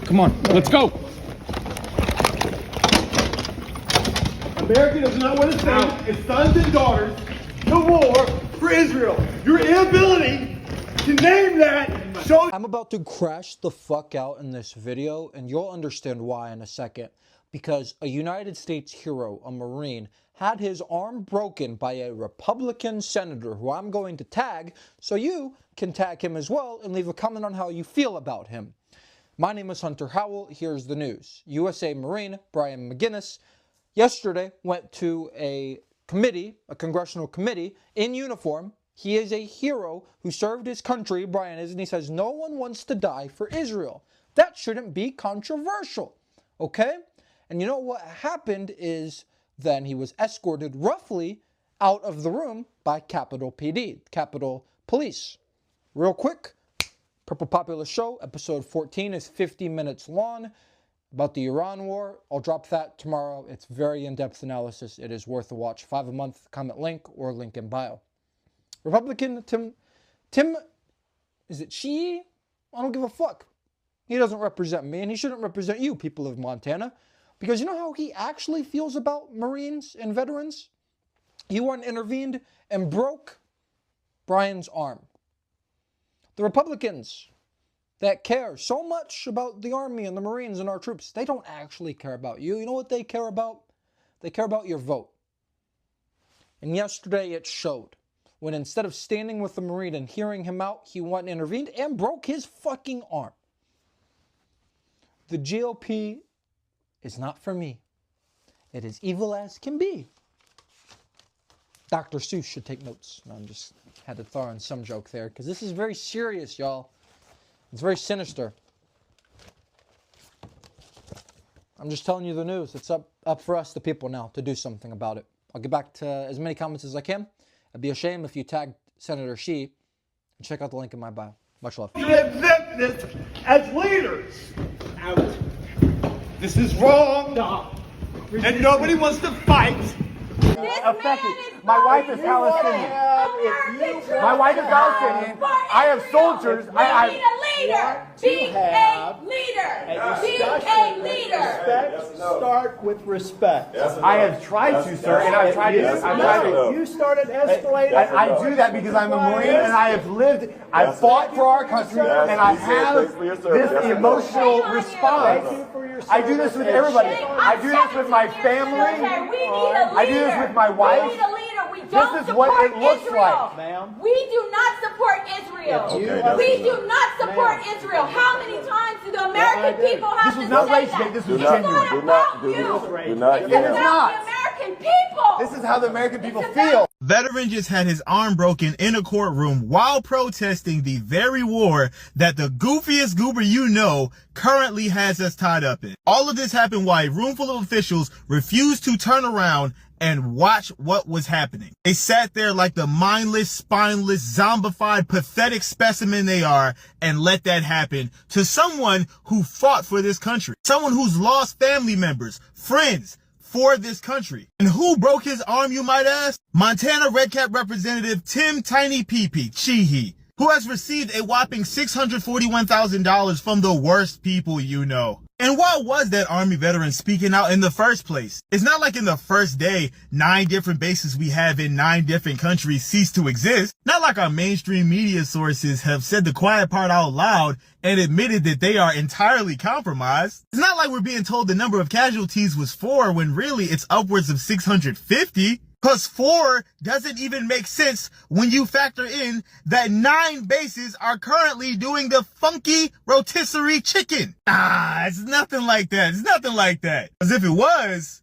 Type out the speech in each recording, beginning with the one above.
Come on, let's go. America does not want to send its sons and daughters to war for Israel. Your inability to name that shows. I'm about to crash the fuck out in this video, and you'll understand why in a second. Because a United States hero, a Marine, had his arm broken by a Republican senator who I'm going to tag, so you can tag him as well and leave a comment on how you feel about him. My name is Hunter Howell. Here's the news. USA Marine Brian McGinnis yesterday went to a committee, a congressional committee, in uniform. He is a hero who served his country, Brian is, and he says no one wants to die for Israel. That shouldn't be controversial, okay? And you know what happened is then he was escorted roughly out of the room by Capitol PD, Capitol Police. Real quick, Purple Popular Show, episode 14 is 50 minutes long about the Iran war. I'll drop that tomorrow. It's very in-depth analysis. It is worth a watch. $5 a month, comment link or link in bio. Republican Tim, is it Shee? I don't give a fuck. He doesn't represent me, and he shouldn't represent you, people of Montana. Because you know how he actually feels about Marines and veterans? He went and intervened and broke Brian's arm. The Republicans that care so much about the Army and the Marines and our troops, they don't actually care about you. You know what they care about? They care about your vote. And yesterday it showed. When instead of standing with the Marine and hearing him out, he went and intervened and broke his fucking arm. The GOP is not for me. It is evil as can be. Dr. Seuss should take notes. No, I'm just had to throw in some joke there because this is very serious, y'all. It's very sinister. I'm just telling you the news. It's up for us, the people, now, to do something about it. I'll get back to as many comments as I can. I'd be ashamed if you tagged Senator Shee. And check out the link in my bio. Much love. You exempt this as leaders. Out. This is wrong. Stop. And nobody wants to fight. Affected. My wife is Palestinian. My wife is Palestinian. I have soldiers. I need a leader. Be a leader. Be a leader. Start with respect. I have tried to, sir, and I've tried to. You started escalating. I do that because I'm a Marine and I have lived. I fought for our country and I have this emotional response. I do this with everybody. I do this with my family. I do this with my wife. We need a leader. We don't This is what it looks Israel. like, ma'am. We do not support Israel. We do not support Israel. How many times do the American people have to say that? This was not race bait. This was genuine. Do not. It is It's not. about the American people. This is how the American people feel. Veteran just had his arm broken in a courtroom while protesting the very war that the goofiest goober you know currently has us tied up in. All of this happened while a room full of officials refused to turn around and watch what was happening. They sat there like the mindless, spineless, zombified, pathetic specimen they are and let that happen to someone who fought for this country. Someone who's lost family members, friends, for this country. And who broke his arm, you might ask? Montana Red Cap Representative Tim Tiny Pee Sheehy, who has received a whopping $641,000 from the worst people you know. And why was that Army veteran speaking out in the first place? It's not like in the first day, 9 different bases we have in 9 different countries cease to exist. Not like our mainstream media sources have said the quiet part out loud and admitted that they are entirely compromised. It's not like we're being told the number of casualties was 4 when really it's upwards of 650. Plus 4 doesn't even make sense when you factor in that 9 bases are currently doing the funky rotisserie chicken. It's nothing like that. It's nothing like that. Because if it was,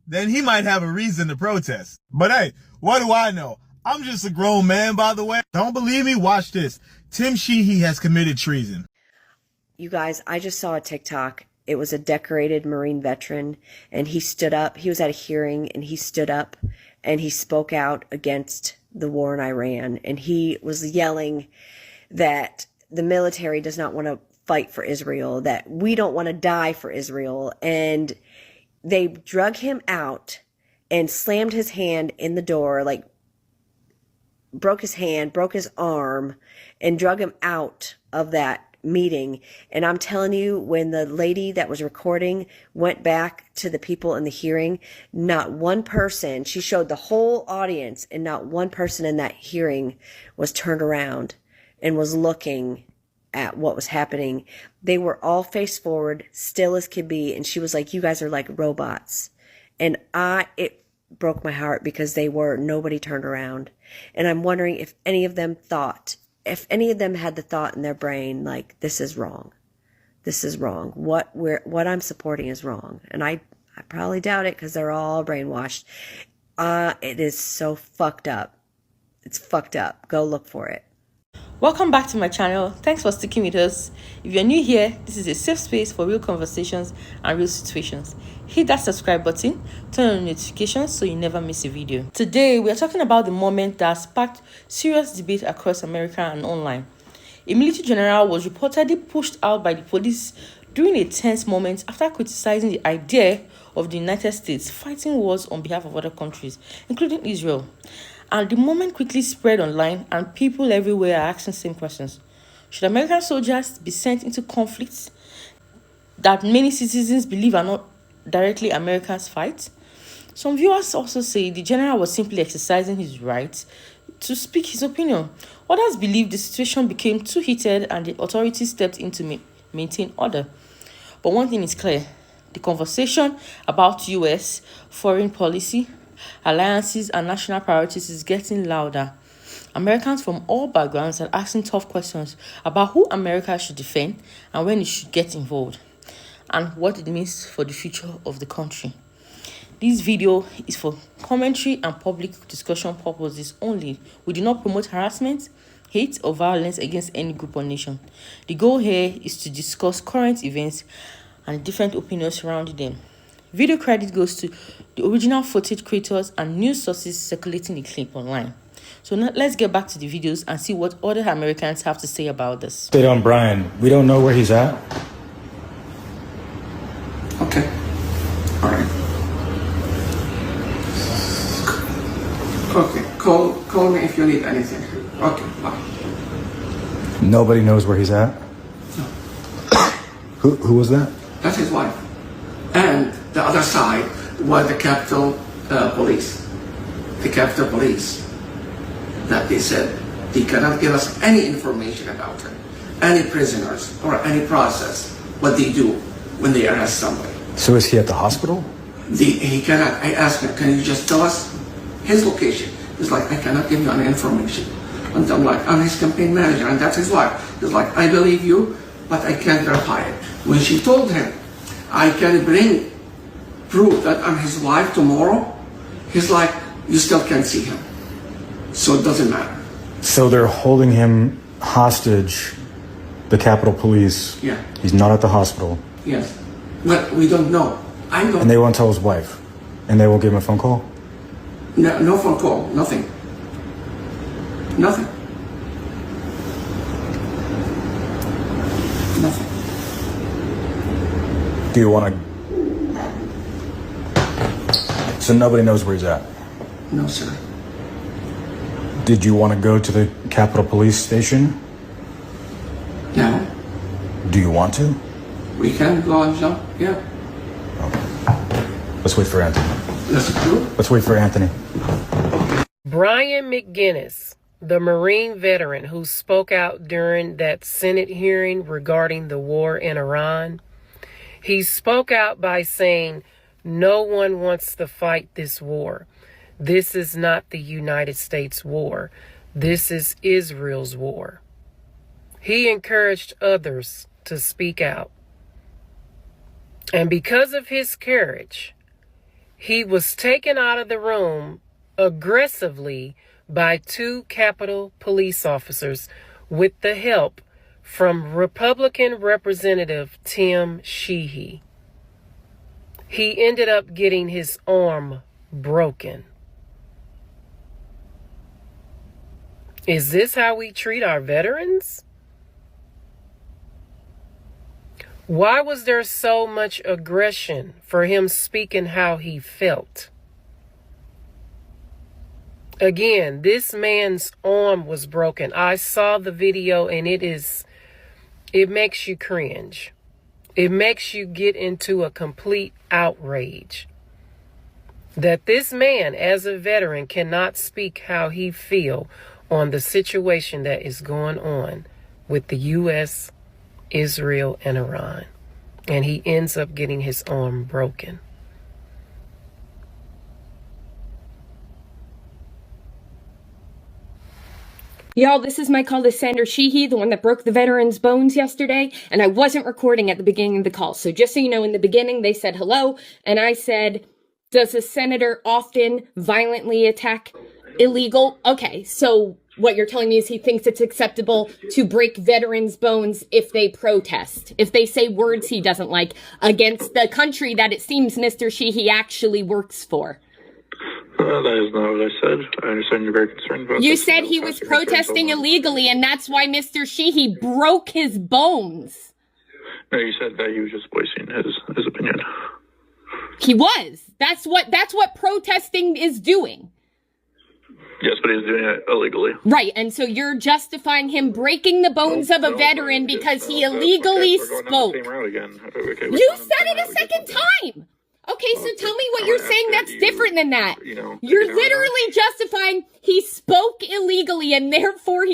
then he might have a reason to protest. But hey, what do I know? I'm just a grown man, by the way. Don't believe me? Watch this. Tim Sheehy has committed treason. You guys, I just saw a TikTok. It was a decorated Marine veteran, and he stood up. He was at a hearing, and he stood up, and he spoke out against the war in Iran. And he was yelling that the military does not want to fight for Israel, that we don't want to die for Israel. And they drug him out and slammed his hand in the door, like broke his hand, broke his arm, and drug him out of that meeting. And I'm telling you, when the lady that was recording went back to the people in the hearing, not one person, she showed the whole audience, and not one person in that hearing was turned around and was looking at what was happening. They were all face forward, still as could be. And she was like, you guys are like robots. And it broke my heart because nobody turned around. And I'm wondering if any of them had the thought in their brain, like, this is wrong. This is wrong. What I'm supporting is wrong. And I probably doubt it because they're all brainwashed. It is so fucked up. It's fucked up. Go look for it. Welcome back to my channel. Thanks for sticking with us. If you're new here, this is a safe space for real conversations and real situations. Hit that subscribe button, turn on notifications so you never miss a video. Today, we are talking about the moment that sparked serious debate across America and online. A military general was reportedly pushed out by the police during a tense moment after criticizing the idea of the United States fighting wars on behalf of other countries, including Israel. And the moment quickly spread online, and people everywhere are asking the same questions. Should American soldiers be sent into conflicts that many citizens believe are not directly America's fight? Some viewers also say the general was simply exercising his right to speak his opinion. Others believe the situation became too heated and the authorities stepped in to maintain order. But one thing is clear: the conversation about U.S. foreign policy, alliances, and national priorities is getting louder. Americans from all backgrounds are asking tough questions about who America should defend and when it should get involved, and what it means for the future of the country. This video is for commentary and public discussion purposes only. We do not promote harassment, hate, or violence against any group or nation. The goal here is to discuss current events and different opinions surrounding them. Video credit goes to the original footage creators and news sources circulating the clip online. So now let's get back to the videos and see what other Americans have to say about this. Stay on Brian. We don't know where he's at. Okay. All right. Okay. Call me if you need anything. Okay. Bye. Nobody knows where he's at? No. Who was that? That's his wife. And the other side was the Capitol Police. The Capitol Police. That they said they cannot give us any information about him, any prisoners, or any process, what they do when they arrest somebody. So is he at the hospital? He cannot. I asked him, can you just tell us his location? He's like, I cannot give you any information. And I'm like, I'm his campaign manager, and that's his wife. He's like, I believe you, but I can't verify it. When she told him, I can bring proof that I'm his wife tomorrow, he's like, you still can't see him. So it doesn't matter. So they're holding him hostage, the Capitol Police. Yeah. He's not at the hospital. Yes. But we don't know. I don't. And they won't tell his wife? And they won't give him a phone call? No phone call. Nothing. Nothing. Nothing. Do you want to... So nobody knows where he's at? No, sir. Did you want to go to the Capitol Police Station? No. Do you want to? We can go and jump. Yeah. Okay. Let's wait for Anthony. That's true. Let's wait for Anthony. Brian McGinnis, the Marine veteran who spoke out during that Senate hearing regarding the war in Iran, he spoke out by saying, no one wants to fight this war. This is not the United States war. This is Israel's war. He encouraged others to speak out. And because of his courage, he was taken out of the room aggressively by 2 Capitol Police officers with the help from Republican Representative Tim Sheehy. He ended up getting his arm broken. Is this how we treat our veterans? Why was there so much aggression for him speaking how he felt? Again, this man's arm was broken. I saw the video and it is it makes you cringe. It makes you get into a complete outrage that this man, as a veteran, cannot speak how he feels on the situation that is going on with the U.S., Israel, and Iran. And he ends up getting his arm broken. Y'all, this is my call to Senator Sheehy, the one that broke the veteran's bones yesterday, and I wasn't recording at the beginning of the call. So just so you know, in the beginning, they said hello, and I said, does a senator often violently attack illegal? Okay, so what you're telling me is he thinks it's acceptable to break veterans' bones if they protest, if they say words he doesn't like against the country that it seems Mr. Sheehy actually works for. That is not what I said. I understand you're very concerned about You this. said he was protesting illegally, and that's why Mr. Sheehy broke his bones. No, you said that he was just voicing his opinion. He was. That's what protesting is doing. Yes, but he's doing it illegally. Right, and so you're justifying him breaking the bones of a veteran because he illegally spoke. Same route again. You said it a second time. Okay, so tell me what you're saying that's different than that. You're literally justifying he spoke illegally, and therefore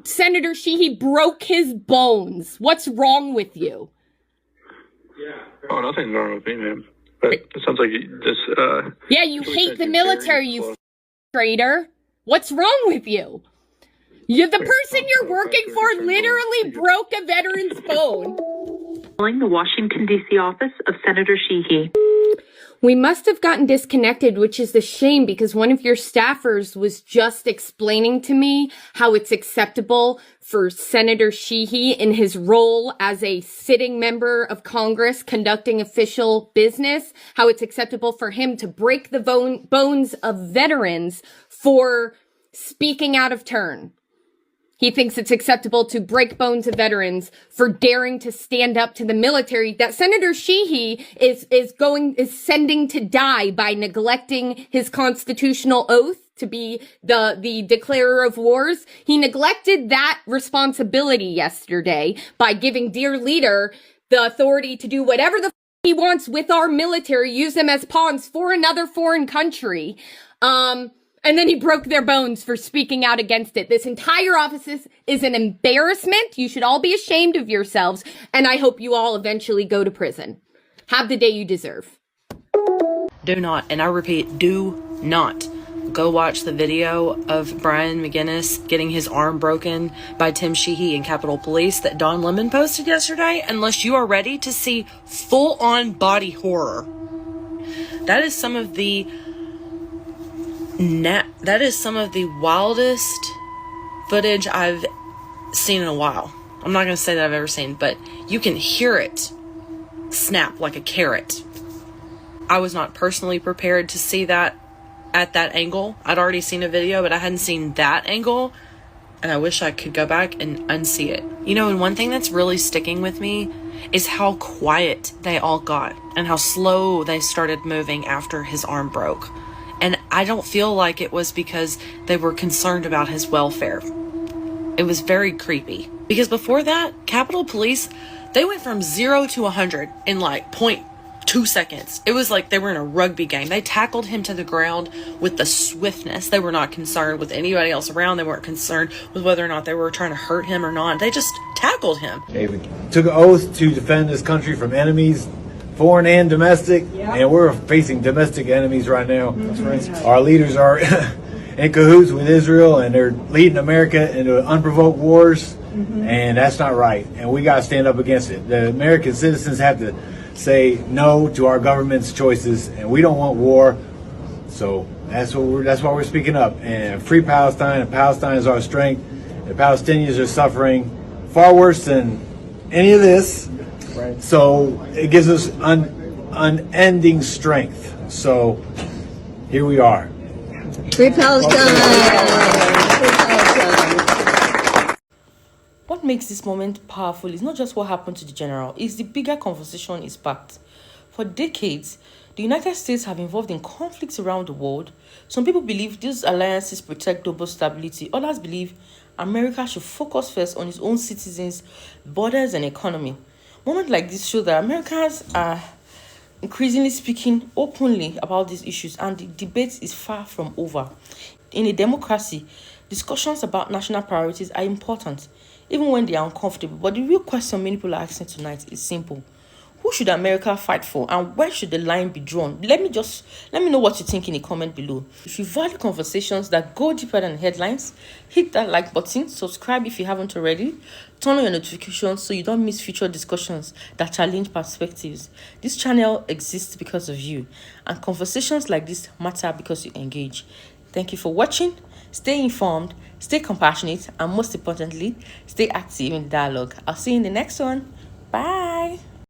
Senator Sheehy broke his bones. What's wrong with you? Oh, nothing's wrong with me, man. But it sounds like this. Yeah, you hate the military, you traitor. What's wrong with you? The person you're working for literally broke a veteran's bone. Calling the Washington, D.C. office of Senator Sheehy. We must have gotten disconnected, which is a shame because one of your staffers was just explaining to me how it's acceptable for Senator Sheehy in his role as a sitting member of Congress conducting official business, how it's acceptable for him to break the bones of veterans for speaking out of turn. He thinks it's acceptable to break bones of veterans for daring to stand up to the military that Senator Sheehy is sending to die by neglecting his constitutional oath to be the declarer of wars. He neglected that responsibility yesterday by giving dear leader the authority to do whatever the he wants with our military, use them as pawns for another foreign country. And then he broke their bones for speaking out against it. This entire office is an embarrassment. You should all be ashamed of yourselves. And I hope you all eventually go to prison. Have the day you deserve. Do not, and I repeat, do not go watch the video of Brian McGinnis getting his arm broken by Tim Sheehy in Capitol Police that Don Lemon posted yesterday unless you are ready to see full-on body horror. That is some of the wildest footage I've seen in a while. I'm not going to say that I've ever seen, but you can hear it snap like a carrot. I was not personally prepared to see that at that angle. I'd already seen a video, but I hadn't seen that angle, and I wish I could go back and unsee it. You know, and one thing that's really sticking with me is how quiet they all got and how slow they started moving after his arm broke. And I don't feel like it was because they were concerned about his welfare. It was very creepy. Because before that, Capitol Police, they went from 0 to 100 in like 0.2 seconds. It was like they were in a rugby game. They tackled him to the ground with the swiftness. They were not concerned with anybody else around. They weren't concerned with whether or not they were trying to hurt him or not. They just tackled him. David took an oath to defend this country from enemies, foreign and domestic, and we're facing domestic enemies right now. That's right. Our leaders are in cahoots with Israel, and they're leading America into unprovoked wars, and that's not right. And we got to stand up against it. The American citizens have to say no to our government's choices, and we don't want war. So that's why we're speaking up. And free Palestine, and Palestine is our strength. The Palestinians are suffering far worse than any of this. Right. So it gives us unending strength. So here we are. Free Palestine! What makes this moment powerful is not just what happened to the general, it's the bigger conversation is packed. For decades, the United States have involved in conflicts around the world. Some people believe these alliances protect global stability. Others believe America should focus first on its own citizens, borders, and economy. Moments like this show that Americans are increasingly speaking openly about these issues, and the debate is far from over. In a democracy, discussions about national priorities are important, even when they are uncomfortable. But the real question many people are asking tonight is simple. Who should America fight for, and where should the line be drawn? Let me know what you think in the comment below. If you value conversations that go deeper than headlines, hit that like button, subscribe if you haven't already, turn on your notifications so you don't miss future discussions that challenge perspectives. This channel exists because of you, and conversations like this matter because you engage. Thank you for watching. Stay informed, stay compassionate, and most importantly, stay active in the dialogue. I'll see you in the next one. Bye.